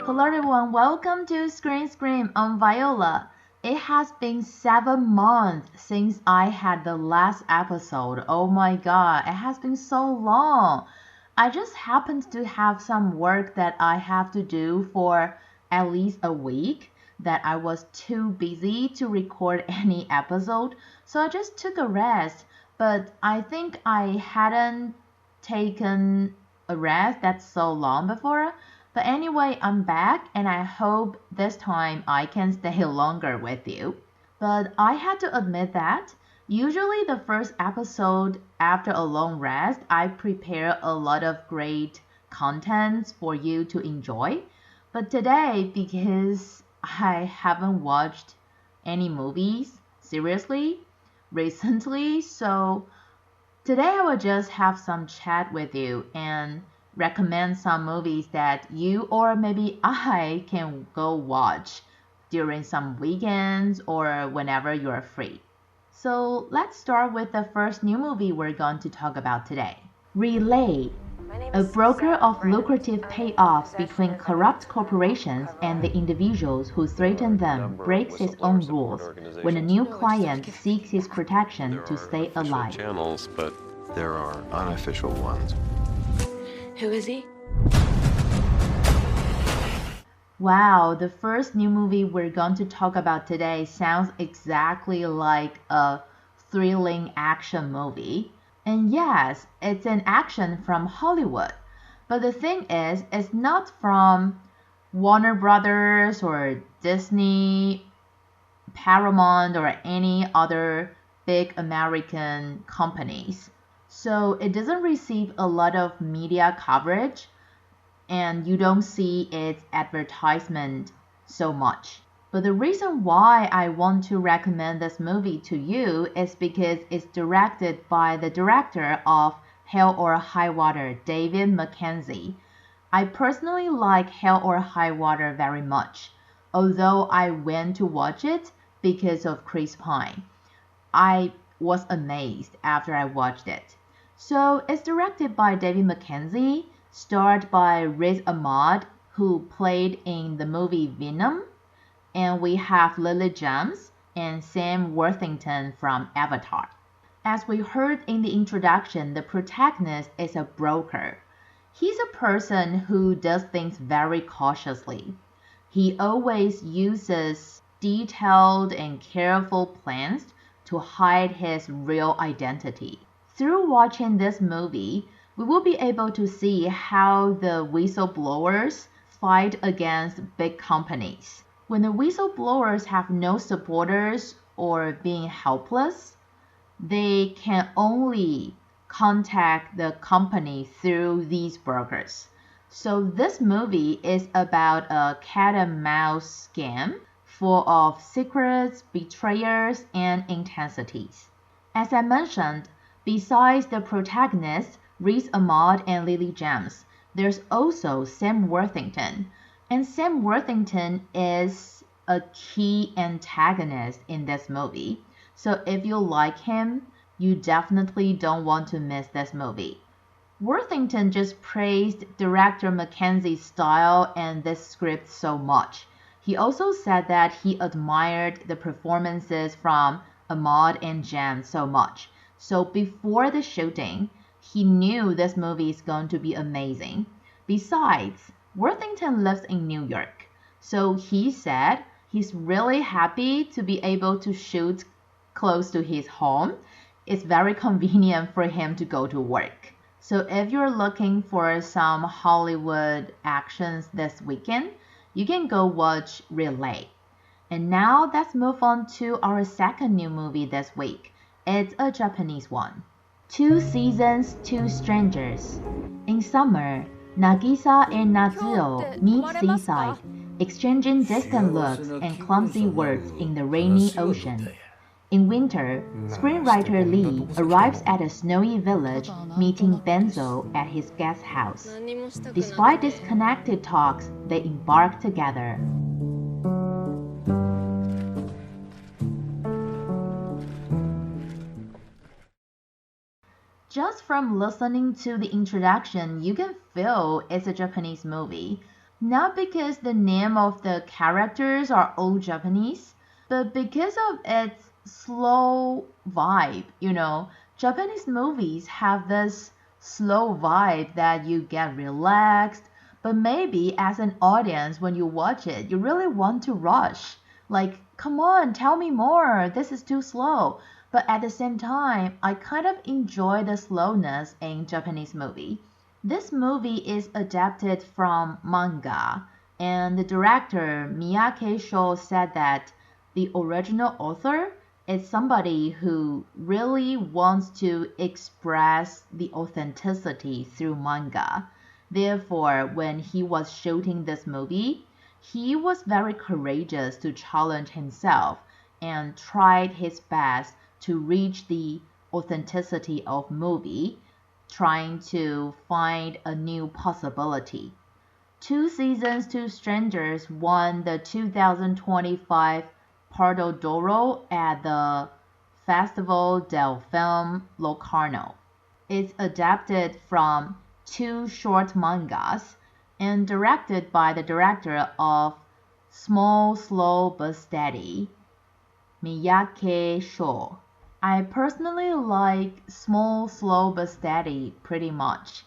Hello everyone, welcome to Screen Scream on Viola. It has been 7 months since I had the last episode. Oh my god, it has been so long. I just happened to have some work that I have to do for at least a week that I was too busy to record any episode, so I just took a rest. But I think I hadn't taken a rest that's so long before. But anyway, I'm back and I hope this time I can stay longer with you. But I had to admit that usually the first episode after a long rest, I prepare a lot of great contents for you to enjoy. But today, because I haven't watched any movies seriously recently, so today I will just have some chat with you and recommend some movies that you or maybe I can go watch during some weekends or whenever you're free. So let's start with the first new movie we're going to talk about today. Relay, a broker of lucrative payoffs between corrupt corporations and the individuals who threaten them breaks his own rules when a new client seeks his protection to stay alive. Channels, but there are unofficial ones. Who is he? Wow, the first new movie we're going to talk about today sounds exactly like a thrilling action movie. And yes, it's an action from Hollywood. But the thing is, it's not from Warner Brothers or Disney, Paramount, or any other big American companies. So it doesn't receive a lot of media coverage and you don't see its advertisement so much. But the reason why I want to recommend this movie to you is because it's directed by the director of Hell or High Water, David Mackenzie. I personally like Hell or High Water very much, although I went to watch it because of Chris Pine. I was amazed after I watched it. So it's directed by David Mackenzie, starred by Riz Ahmed, who played in the movie Venom, and we have Lily James and Sam Worthington from Avatar. As we heard in the introduction, the protagonist is a broker. He's a person who does things very cautiously. He always uses detailed and careful plans to hide his real identity. Through watching this movie, we will be able to see how the whistleblowers fight against big companies. When the whistleblowers have no supporters or being helpless, they can only contact the company through these brokers. So this movie is about a cat and mouse scam full of secrets, betrayers, and intensities. As I mentioned, besides the protagonists, Riz Ahmed and Lily James, there's also Sam Worthington. And Sam Worthington is a key antagonist in this movie. So if you like him, you definitely don't want to miss this movie. Worthington just praised director Mackenzie's style and this script so much. He also said that he admired the performances from Ahmed and James so much. So before the shooting, he knew this movie is going to be amazing. Besides, Worthington lives in New York. So he said he's really happy to be able to shoot close to his home. It's very convenient for him to go to work. So if you're looking for some Hollywood actions this weekend, you can go watch Relay. And now let's move on to our second new movie this week. It's a Japanese one. 2 Seasons, 2 Strangers. In summer, Nagisa and Natsuo meet seaside, exchanging distant looks and clumsy words in the rainy ocean. In winter, screenwriter Lee arrives at a snowy village, meeting Benzo at his guest house. Despite disconnected talks, they embark together. Just from listening to the introduction, you can feel it's a Japanese movie. Not because the name of the characters are all Japanese, but because of its slow vibe. Japanese movies have this slow vibe that you get relaxed, but maybe as an audience, when you watch it, you really want to rush. Like, come on, tell me more, this is too slow. But at the same time, I kind of enjoy the slowness in Japanese movie. This movie is adapted from manga, and the director Miyake Sho said that the original author is somebody who really wants to express the authenticity through manga. Therefore, when he was shooting this movie, he was very courageous to challenge himself and tried his best to reach the authenticity of movie, trying to find a new possibility. Two Seasons, Two Strangers won the 2025 Pardo d'Oro at the Festival del Film Locarno. It's adapted from two short mangas and directed by the director of Small, Slow but Steady, Miyake Sho. I personally like Small, Slow but Steady pretty much.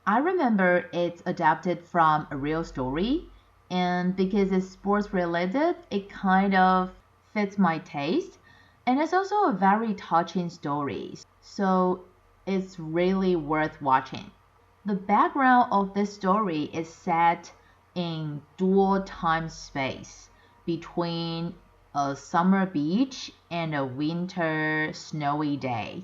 I remember it's adapted from a real story, and because it's sports related, it kind of fits my taste. And it's also a very touching story, so it's really worth watching. The background of this story is set in dual time space between a summer beach and a winter snowy day,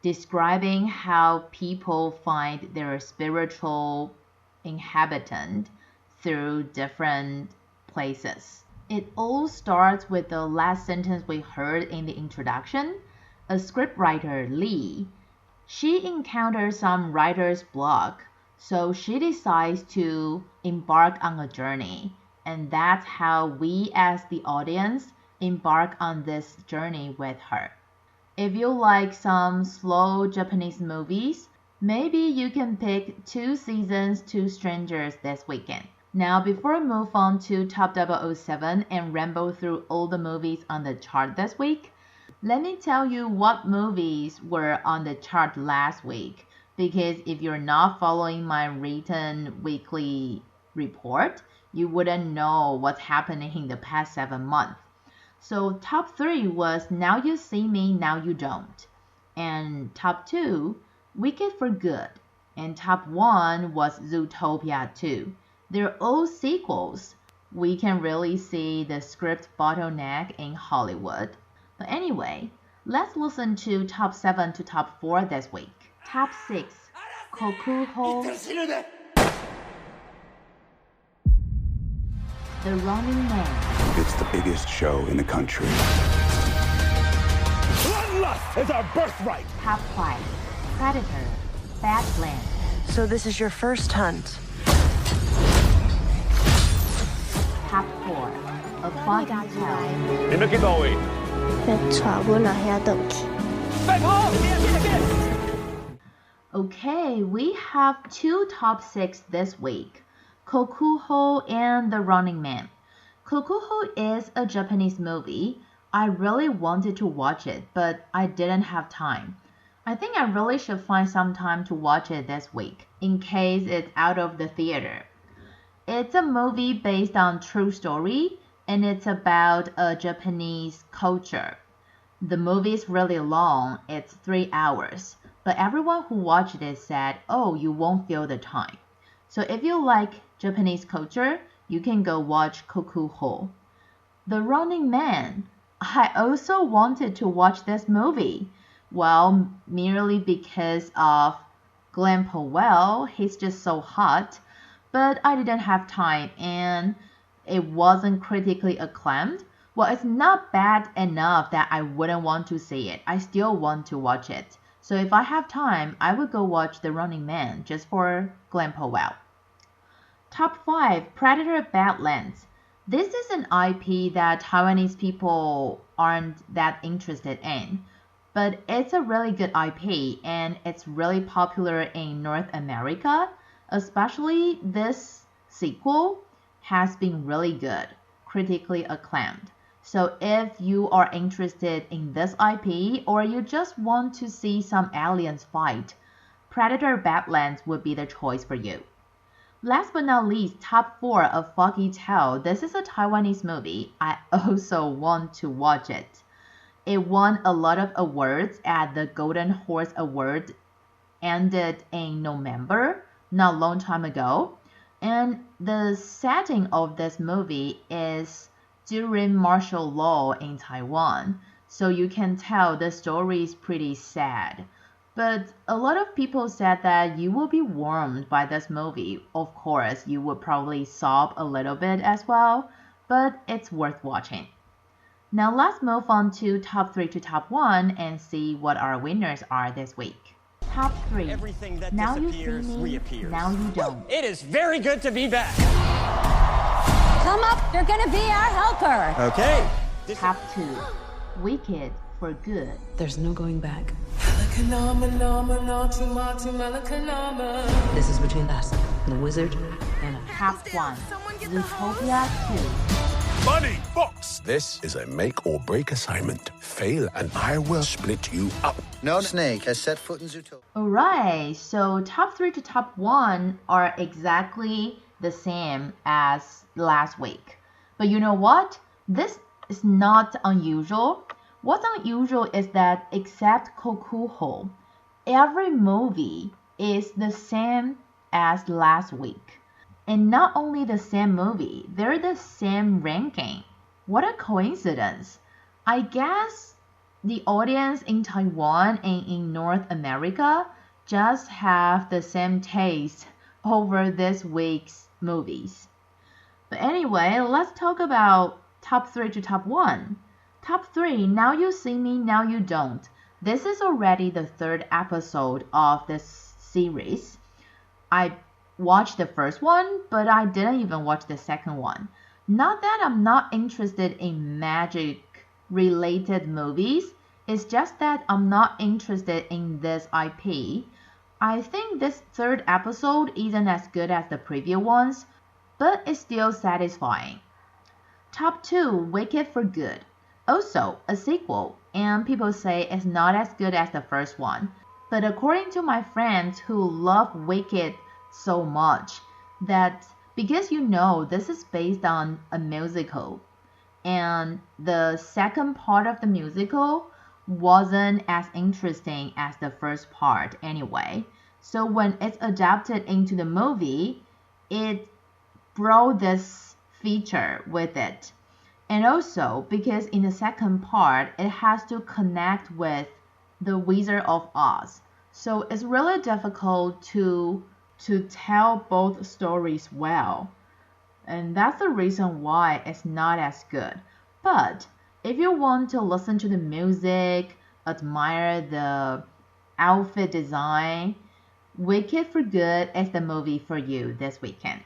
describing how people find their spiritual inhabitant through different places. It all starts with the last sentence we heard in the introduction. A scriptwriter, Lee, she encounters some writer's block, so she decides to embark on a journey. And that's how we as the audience embark on this journey with her. If you like some slow Japanese movies, maybe you can pick Two Seasons, Two Strangers this weekend. Now, before we move on to Top 007 and ramble through all the movies on the chart this week, let me tell you what movies were on the chart last week. Because if you're not following my written weekly report, you wouldn't know what's happening in the past 7 months. So top 3 was Now You See Me, Now You Don't. And top 2, Wicked for Good. And top 1 was Zootopia 2. They're all sequels. We can really see the script bottleneck in Hollywood. But anyway, let's listen to top 7 to top 4 this week. Top 6, Kokuho, The Running Man. It's the biggest show in the country. Bloodlust is our birthright! Top 5, Predator, Badlands. So this is your first hunt. Top 4, A Fun Tale. 你咩見到位？要帶我落遐倒去。 Okay, we have 2 top 6 this week, Kokuho and The Running Man. Kokuho is a Japanese movie. I really wanted to watch it, but I didn't have time. I think I really should find some time to watch it this week, in case it's out of the theater. It's a movie based on true story, and it's about a Japanese culture. The movie is really long, it's 3 hours, but everyone who watched it said, oh, you won't feel the time. So if you like Japanese culture, you can go watch Kokuho. The Running Man. I also wanted to watch this movie. Well, merely because of Glenn Powell, he's just so hot. But I didn't have time and it wasn't critically acclaimed. Well, it's not bad enough that I wouldn't want to see it. I still want to watch it. So if I have time, I would go watch The Running Man just for Glenn Powell. Top 5, Predator Badlands. This is an IP that Taiwanese people aren't that interested in, but it's a really good IP and it's really popular in North America, especially this sequel has been really good, critically acclaimed. So if you are interested in this IP or you just want to see some aliens fight, Predator Badlands would be the choice for you. Last but not least, top 4 of Foggy Tale. This is a Taiwanese movie. I also want to watch it. It won a lot of awards at the Golden Horse Award, ended in November, not a long time ago. And the setting of this movie is during martial law in Taiwan. So you can tell the story is pretty sad. But a lot of people said that you will be warmed by this movie. Of course, you would probably sob a little bit as well, but it's worth watching. Now let's move on to top 3 to top 1 and see what our winners are this week. Top 3. Everything that Now you see disappears me, reappears. now you don't. It is very good to be back. Come up, you're gonna be our helper. Okay. Top 2. Wicked for Good. There's no going back. This is between us, the wizard, and us. Top 1. Zootopia 2. Bunny Fox. This is a make or break assignment. Fail and I will split you up. No snake has set foot in Zootopia. Alright, so top 3 to top 1 are exactly the same as last week. But you know what? This is not unusual. What's unusual is that except Kokuho, every movie is the same as last week. And not only the same movie, they're the same ranking. What a coincidence. I guess the audience in Taiwan and in North America just have the same taste over this week's movies. But anyway, let's talk about top 3 to top 1. Top 3, Now You See Me, Now You Don't. This is already the 3rd episode of this series. I watched the first one, but I didn't even watch the second one. Not that I'm not interested in magic related movies, it's just that I'm not interested in this IP. I think this 3rd episode isn't as good as the previous ones, but it's still satisfying. Top 2, Wicked for Good. Also, a sequel, and people say it's not as good as the first one. But according to my friends who love Wicked so much, that because this is based on a musical, and the second part of the musical wasn't as interesting as the first part anyway. So when it's adapted into the movie, it brought this feature with it. And also because in the second part, it has to connect with the Wizard of Oz. So it's really difficult to tell both stories well. And that's the reason why it's not as good. But if you want to listen to the music, admire the outfit design, Wicked for Good is the movie for you this weekend.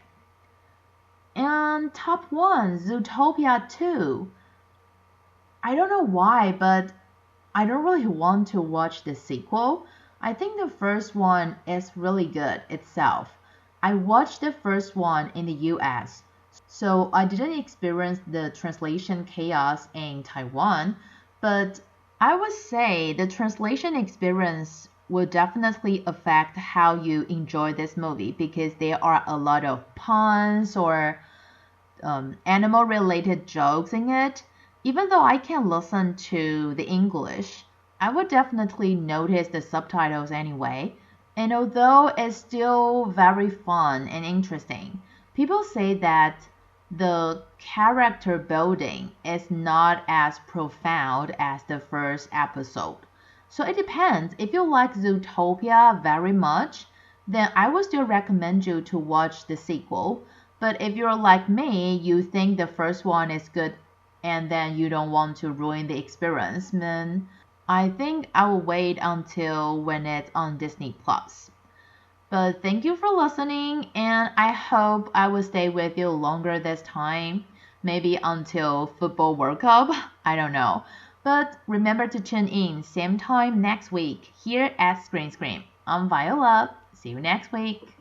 And top 1, Zootopia 2. I don't know why, but I don't really want to watch the sequel. I think the first one is really good itself. I watched the first one in the US, so I didn't experience the translation chaos in Taiwan, but I would say the translation experience will definitely affect how you enjoy this movie because there are a lot of puns or animal related jokes in it. Even though I can listen to the English, I would definitely notice the subtitles anyway. And although it's still very fun and interesting, people say that the character building is not as profound as the first episode. So it depends. If you like Zootopia very much, then I would still recommend you to watch the sequel. But if you're like me, you think the first one is good and then you don't want to ruin the experience, then I think I will wait until when it's on Disney Plus. But thank you for listening, and I hope I will stay with you longer this time. Maybe until Football World Cup, I don't know. But remember to tune in same time next week here at Screen Scream. I'm Viola. See you next week.